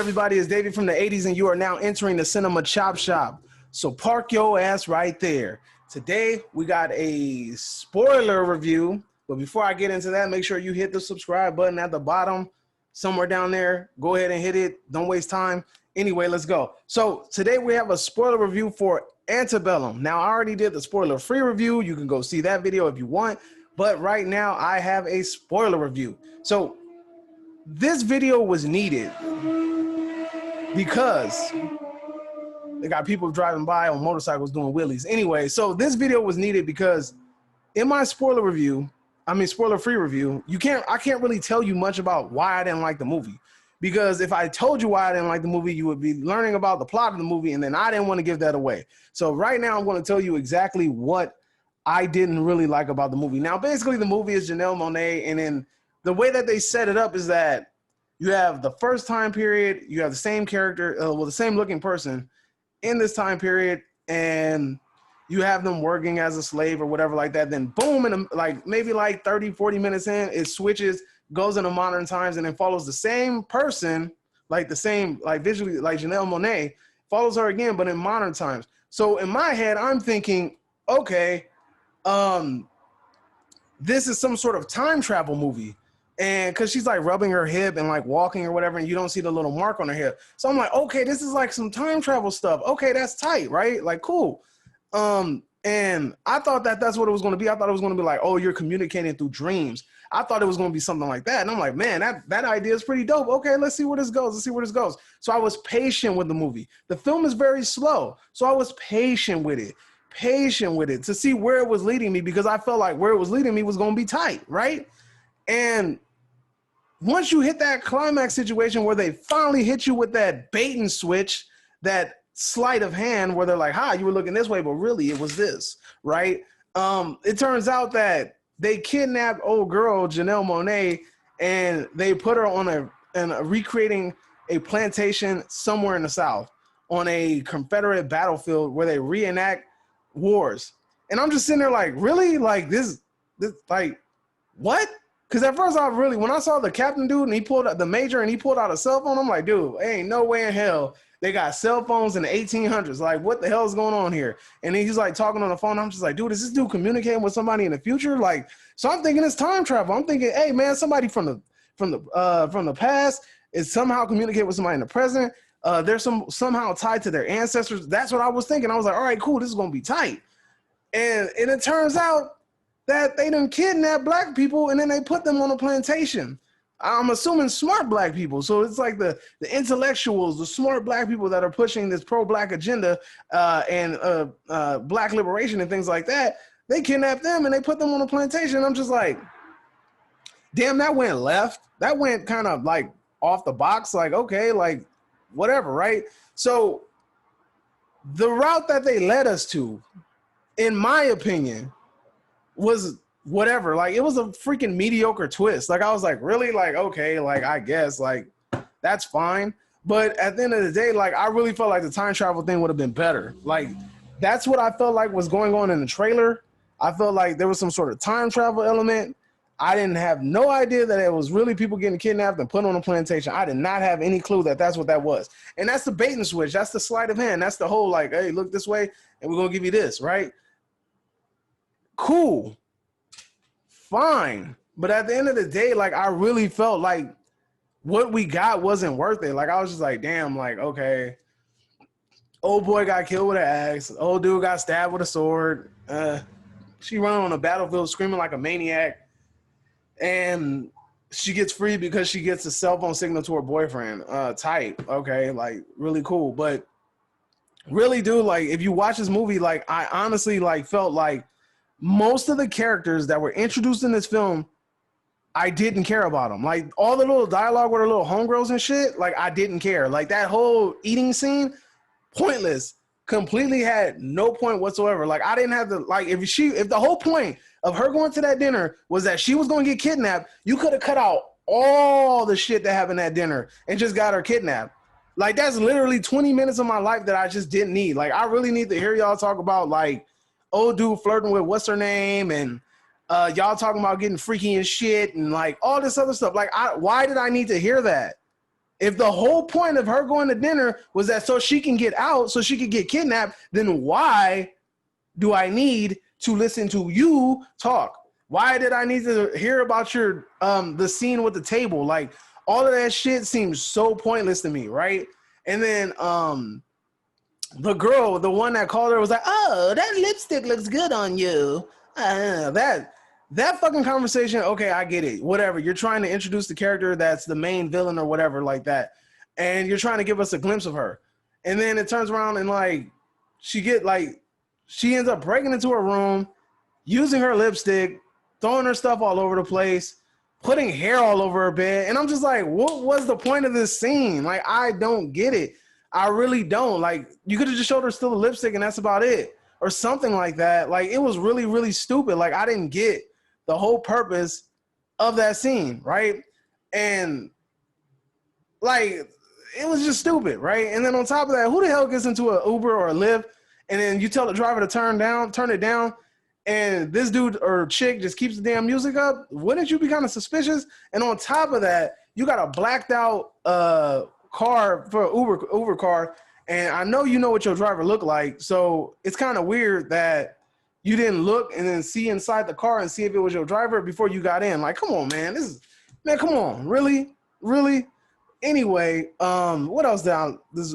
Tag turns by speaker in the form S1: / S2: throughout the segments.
S1: everybody? It's David from the 80s, and you are now entering the Cinema Chop Shop. So park your ass right there. Today, we got a spoiler review. But before I get into that, make sure you hit the subscribe button at the bottom, somewhere down there. Go ahead and hit it. Don't waste time. Anyway, let's go. So today, we have a spoiler review for Antebellum. Now, I already did the spoiler-free review. You can go see that video if you want. But right now, I have a spoiler review. So this video was needed because they got people driving by on motorcycles doing wheelies. Anyway, so this video was needed because in my spoiler review, spoiler-free review, I can't really tell you much about why I didn't like the movie. Because if I told you why I didn't like the movie, you would be learning about the plot of the movie, and then I didn't want to give that away. So right now, I'm going to tell you exactly what I didn't really like about the movie. Now, basically, the movie is Janelle Monáe, and then the way that they set it up is that you have the first time period, you have the same character, the same looking person in this time period, and you have them working as a slave or whatever like that. Then boom, and maybe 30, 40 minutes in, it switches, goes into modern times, and then follows the same person, visually, like Janelle Monáe, follows her again, but in modern times. So in my head, I'm thinking, okay, this is some sort of time travel movie. And because she's like rubbing her hip and like walking or whatever, and you don't see the little mark on her hip. So I'm like, okay, this is like some time travel stuff. Okay, that's tight, right? Like, cool. And I thought that's what it was going to be. I thought it was going to be like, oh, you're communicating through dreams. I thought it was going to be something like that. And I'm like, man, that idea is pretty dope. Okay, let's see where this goes. So I was patient with the movie. The film is very slow. So I was patient with it to see where it was leading me, because I felt like where it was leading me was going to be tight, right? And once you hit that climax situation where they finally hit you with that bait and switch, that sleight of hand where they're like, you were looking this way, but really it was this, right? It turns out that they kidnapped old girl Janelle Monáe, and they put her on recreating a plantation somewhere in the South on a Confederate battlefield where they reenact wars. And I'm just sitting there like, really? Like this like, what? Because at first when I saw the captain dude and he pulled out the major and he pulled out a cell phone, I'm like, dude, ain't no way in hell they got cell phones in the 1800s. Like, what the hell is going on here? And he's like talking on the phone. I'm just like, dude, is this dude communicating with somebody in the future? Like, so I'm thinking it's time travel. I'm thinking, hey man, somebody from the past is somehow communicating with somebody in the present. They're somehow tied to their ancestors. That's what I was thinking. I was like, all right, cool, this is gonna be tight. And it turns out that they done kidnapped black people and then they put them on a plantation. I'm assuming smart black people. So it's like the intellectuals, the smart black people that are pushing this pro-black agenda and black liberation and things like that. They kidnapped them and they put them on a plantation. I'm just like, damn, that went left. That went kind of like off the box. Like, okay, like whatever, right? So the route that they led us to, in my opinion, was whatever. Like, it was a freaking mediocre twist. Like, I was like, really? Like, okay, like, I guess, like, that's fine. But at the end of the day, like, I really felt like the time travel thing would have been better. Like, that's what I felt like was going on in the trailer. I felt like there was some sort of time travel element. I didn't have no idea that it was really people getting kidnapped and put on a plantation. I did not have any clue that that's what that was. And that's the bait and switch. That's the sleight of hand. That's the whole, like, hey, look this way, and we're going to give you this, right? Cool, fine. But at the end of the day, like, I really felt like what we got wasn't worth it. Like, I was just like, damn, like, okay, old boy got killed with an axe, old dude got stabbed with a sword, she ran on a battlefield screaming like a maniac, and she gets free because she gets a cell phone signal to her boyfriend. Tight, okay, like, really cool. But really, dude, like, if you watch this movie, like, I honestly, like, felt like most of the characters that were introduced in this film, I didn't care about them. Like, all the little dialogue with her little homegirls and shit, like, I didn't care. Like, that whole eating scene, pointless. Completely had no point whatsoever. Like, I didn't have to, like, if the whole point of her going to that dinner was that she was going to get kidnapped, you could have cut out all the shit that happened at dinner and just got her kidnapped. Like, that's literally 20 minutes of my life that I just didn't need. Like, I really need to hear y'all talk about, like, old dude flirting with what's her name, and y'all talking about getting freaky and shit and like all this other stuff. Like, why did I need to hear that? If the whole point of her going to dinner was that so she can get out, so she could get kidnapped, then why do I need to listen to you talk? Why did I need to hear about your the scene with the table? Like all of that shit seems so pointless to me, right? And then the girl, the one that called her, was like, "Oh, that lipstick looks good on you." That fucking conversation. Okay, I get it. Whatever. You're trying to introduce the character that's the main villain or whatever like that, and you're trying to give us a glimpse of her. And then it turns around and like she ends up breaking into her room, using her lipstick, throwing her stuff all over the place, putting hair all over her bed. And I'm just like, what was the point of this scene? Like, I don't get it. I really don't. Like, you could have just showed her still the lipstick and that's about it. Or something like that. Like, it was really, really stupid. Like, I didn't get the whole purpose of that scene, right? And, like, it was just stupid, right? And then on top of that, who the hell gets into an Uber or a Lyft and then you tell the driver to turn it down, and this dude or chick just keeps the damn music up? Wouldn't you be kind of suspicious? And on top of that, you got a blacked out car for an Uber car, and I know you know what your driver looked like, so it's kind of weird that you didn't look and then see inside the car and see if it was your driver before you got in. Like, come on, man. Come on. Really? Anyway, what else this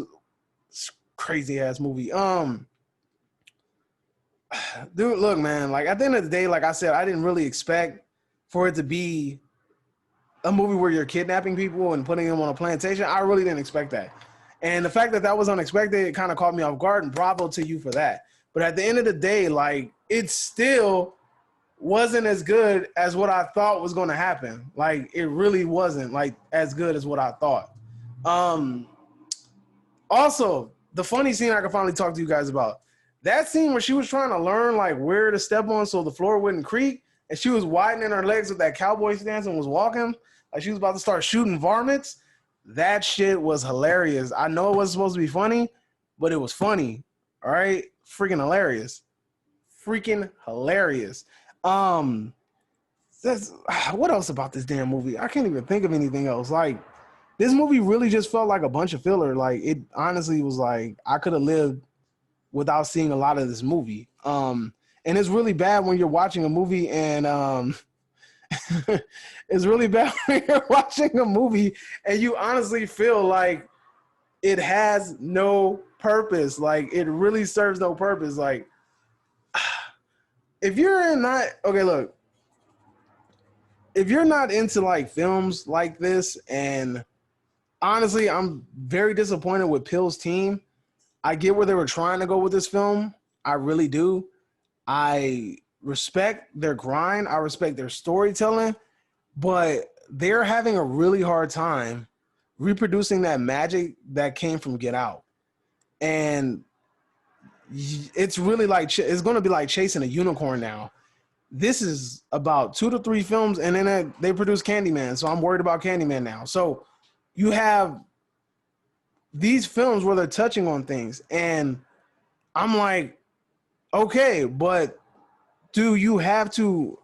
S1: crazy ass movie. Dude, look, man, like at the end of the day, like I said, I didn't really expect for it to be a movie where you're kidnapping people and putting them on a plantation. I really didn't expect that. And the fact that that was unexpected, it kind of caught me off guard, and bravo to you for that. But at the end of the day, like, it still wasn't as good as what I thought was going to happen. Like, it really wasn't like as good as what I thought. Also, the funny scene I can finally talk to you guys about, that scene where she was trying to learn like where to step on so the floor wouldn't creak, and she was widening her legs with that cowboy stance and was walking like she was about to start shooting varmints. That shit was hilarious. I know it wasn't supposed to be funny, but it was funny. All right, freaking hilarious. What else about this damn movie? I can't even think of anything else. Like, this movie really just felt like a bunch of filler. Like, it honestly was like I could have lived without seeing a lot of this movie. And it's really bad when you're watching a movie and it's really bad when you're watching a movie and you honestly feel like it has no purpose. Like, it really serves no purpose. Like, if you're not into like films like this, and honestly, I'm very disappointed with Peele's team. I get where they were trying to go with this film. I really do. I respect their grind. I respect their storytelling, but they're having a really hard time reproducing that magic that came from Get Out. And it's really like, it's going to be like chasing a unicorn now. This is about 2 to 3 films, and then they produce Candyman. So I'm worried about Candyman now. So you have these films where they're touching on things, and I'm like, okay, but do you have to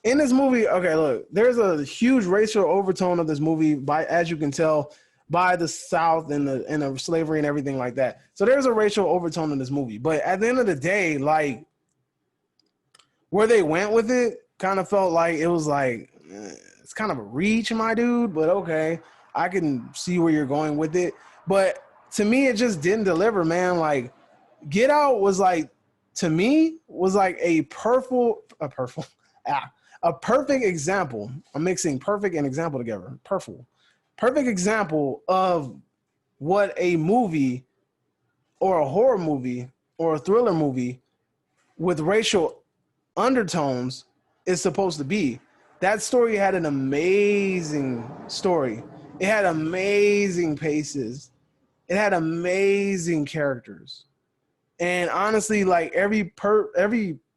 S1: in this movie? Okay, look, there's a huge racial overtone of this movie, by as you can tell by the South and the slavery and everything like that. So there's a racial overtone in this movie, but at the end of the day, like, where they went with it kind of felt like it was like, it's kind of a reach, my dude, but okay, I can see where you're going with it. But to me, it just didn't deliver, man. Like, Get Out was like, to me, was like a perfect example. I'm mixing perfect and example together. Perfect example of what a movie or a horror movie or a thriller movie with racial undertones is supposed to be. That story had an amazing story. It had amazing paces. It had amazing characters. And honestly, like, every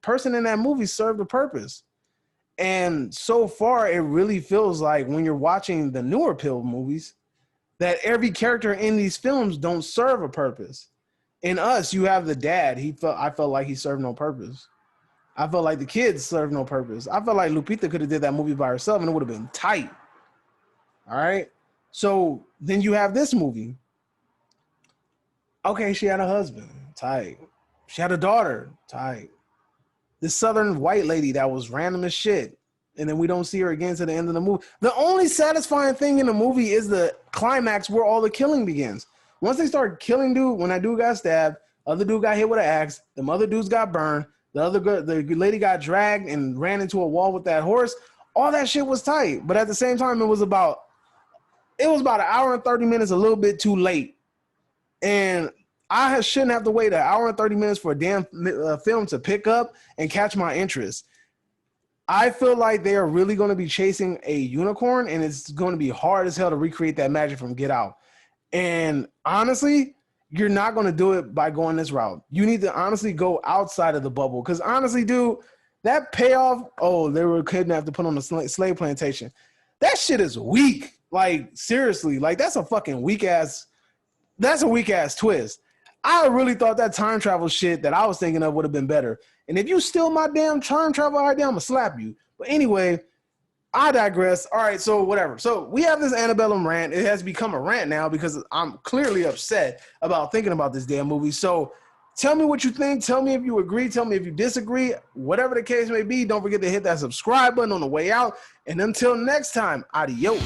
S1: person in that movie served a purpose. And so far, it really feels like when you're watching the newer Peele movies that every character in these films don't serve a purpose. In Us, you have the dad. I felt like he served no purpose. I felt like the kids served no purpose. I felt like Lupita could have did that movie by herself and it would have been tight. All right. So then you have this movie. Okay, she had a husband, tight. She had a daughter, tight. This southern white lady that was random as shit. And then we don't see her again to the end of the movie. The only satisfying thing in the movie is the climax where all the killing begins. Once they start killing dude, when that dude got stabbed, other dude got hit with an axe, the other dudes got burned, the lady got dragged and ran into a wall with that horse. All that shit was tight. But at the same time, it was about an hour and 30 minutes, a little bit too late. And I shouldn't have to wait an hour and 30 minutes for a damn film to pick up and catch my interest. I feel like they are really going to be chasing a unicorn, and it's going to be hard as hell to recreate that magic from Get Out. And honestly, you're not going to do it by going this route. You need to honestly go outside of the bubble. Because honestly, dude, that payoff, they were kidnapped to put on a slave plantation. That shit is weak. Like, seriously, like that's a weak ass twist. I really thought that time travel shit that I was thinking of would have been better. And if you steal my damn time travel idea, I'm going to slap you. But anyway, I digress. All right, so whatever. So we have this Antebellum rant. It has become a rant now because I'm clearly upset about thinking about this damn movie. So tell me what you think. Tell me if you agree. Tell me if you disagree. Whatever the case may be, don't forget to hit that subscribe button on the way out. And until next time, adios.